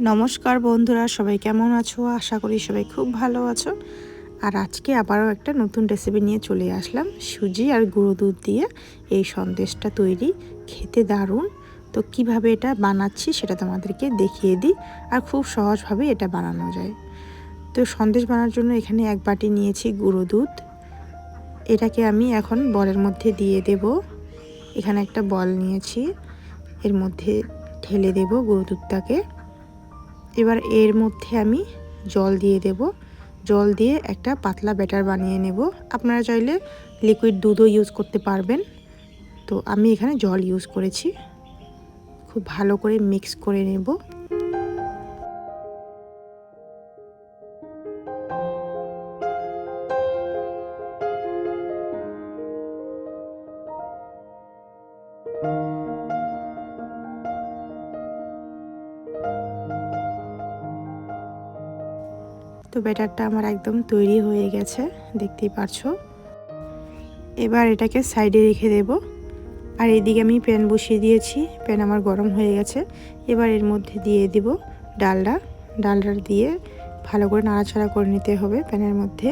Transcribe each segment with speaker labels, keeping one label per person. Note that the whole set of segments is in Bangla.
Speaker 1: নমস্কার বন্ধুরা, সবাই কেমন আছো? আশা করি সবাই খুব ভালো আছো। আর আজকে আবারও একটা নতুন রেসিপি নিয়ে চলে আসলাম। সুজি আর গুঁড়ো দুধ দিয়ে এই সন্দেশটা তৈরি, খেতে দারুণ। তো কিভাবে এটা বানাচ্ছি সেটা তোমাদেরকে দেখিয়ে দিই। আর খুব সহজভাবে এটা বানানো যায়। তো সন্দেশ বানানোর জন্য এখানে 1 বাটি নিয়েছি গুঁড়ো দুধ। এটাকে আমি এখন বলের মধ্যে দিয়ে দেব। এখানে একটা বল নিয়েছি, এর মধ্যে ঢেলে দেব গুঁড়ো দুধটাকে। এবার এর মধ্যে আমি জল দিয়ে দেব। জল দিয়ে একটা পাতলা ব্যাটার বানিয়ে নেব। আপনারা চাইলে লিকুইড দুধও ইউজ করতে পারবেন, তো আমি এখানে জল ইউজ করেছি। খুব ভালো করে মিক্স করে নেব। তো ব্যাটারটা আমার একদম তৈরি হয়ে গেছে, দেখতেই পারছো। এবার এটাকে সাইডে রেখে দেব। আর এদিকে আমি প্যান বসিয়ে দিয়েছি, প্যান আমার গরম হয়ে গেছে। এবার এর মধ্যে দিয়ে দিব ডালটা দিয়ে ভালো করে নাড়াচাড়া করে নিতে হবে প্যানের মধ্যে।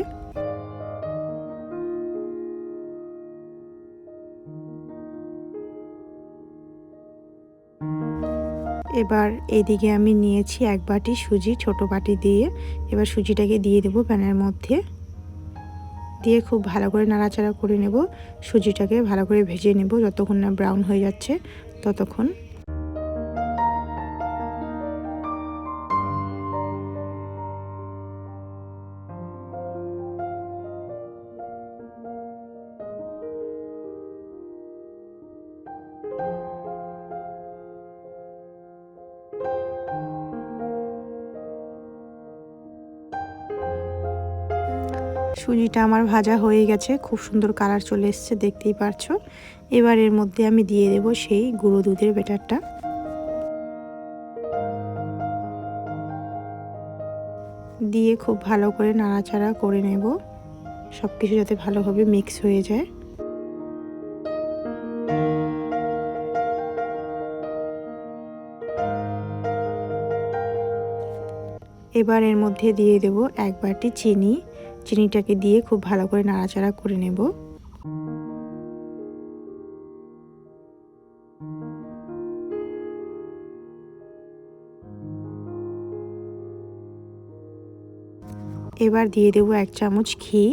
Speaker 1: এবার এদিকে আমি নিয়েছি 1 বাটি সুজি, ছোট বাটি দিয়ে। এবার সুজিটাকে দিয়ে দেব প্যানের মধ্যে, দিয়ে খুব ভালো করে নাড়াচাড়া করে নেব। সুজিটাকে ভালো করে ভেজে নেব, যতক্ষণ না ব্রাউন হয়ে যাচ্ছে ততক্ষণ। সুজিটা আমার ভাজা হয়ে গেছে, খুব সুন্দর কালার চলে এসেছে, দেখতেই পারছো। এবার এর মধ্যে আমি দিয়ে দেব সেই গুঁড়ো দুধের ব্যাটারটা। দিয়ে খুব ভালো করে নাড়াচাড়া করে নেব, সব কিছু যাতে ভালোভাবে মিক্স হয়ে যায়। এবার এর মধ্যে দিয়ে দেব 1 বাটি চিনি। চিনিটাকে দিয়ে খুব ভালো করে নাড়াচাড়া করে নেব। এবার দিয়ে দেব 1 চামচ ঘি।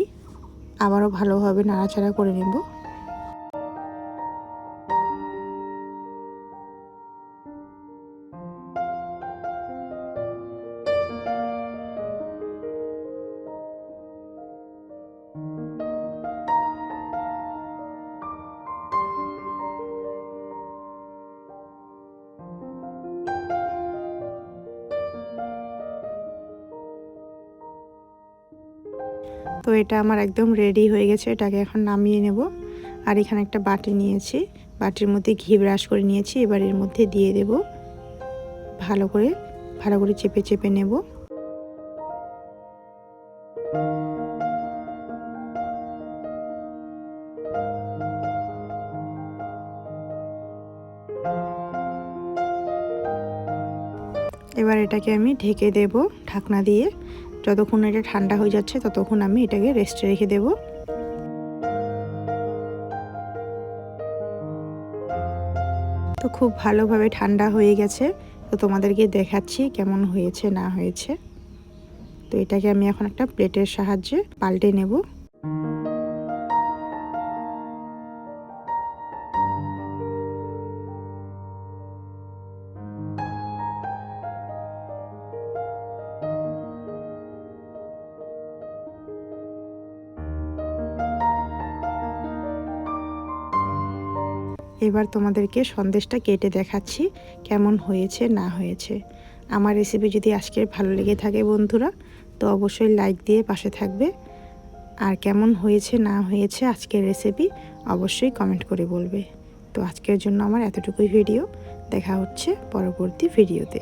Speaker 1: আবারও ভালোভাবে নাড়াচাড়া করে নেব। তো এটা আমার একদম রেডি হয়ে গেছে, এটাকে এখন নামিয়ে নেব। আর এখানে একটা বাটি নিয়েছি, বাটির মধ্যে ঘি ব্রাশ করে নিয়েছি। এবার এর মধ্যে দিয়ে দেব, ভালো করে চেপে চেপে নেব। এবার এটাকে আমি ঢেকে দেব ঢাকনা দিয়ে। যতক্ষণ এটা ঠান্ডা হয়ে যাচ্ছে ততক্ষণ আমি এটাকে রেস্টে রেখে দেব। তো খুব ভালোভাবে ঠান্ডা হয়ে গেছে, তো তোমাদেরকে দেখাচ্ছি কেমন হয়েছে না হয়েছে। তো এটাকে আমি এখন একটা প্লেটের সাহায্যে পাল্টে নেব। এবার তোমাদেরকে সন্দেশটা কেটে দেখাচ্ছি কেমন হয়েছে না হয়েছে। আমার রেসিপি যদি আজকের ভালো লেগে থাকে বন্ধুরা, তো অবশ্যই লাইক দিয়ে পাশে থাকবে। আর কেমন হয়েছে না হয়েছে আজকের রেসিপি অবশ্যই কমেন্ট করে বলবে। তো আজকের জন্য আমার এতটুকুই ভিডিও, দেখা হচ্ছে পরবর্তী ভিডিওতে।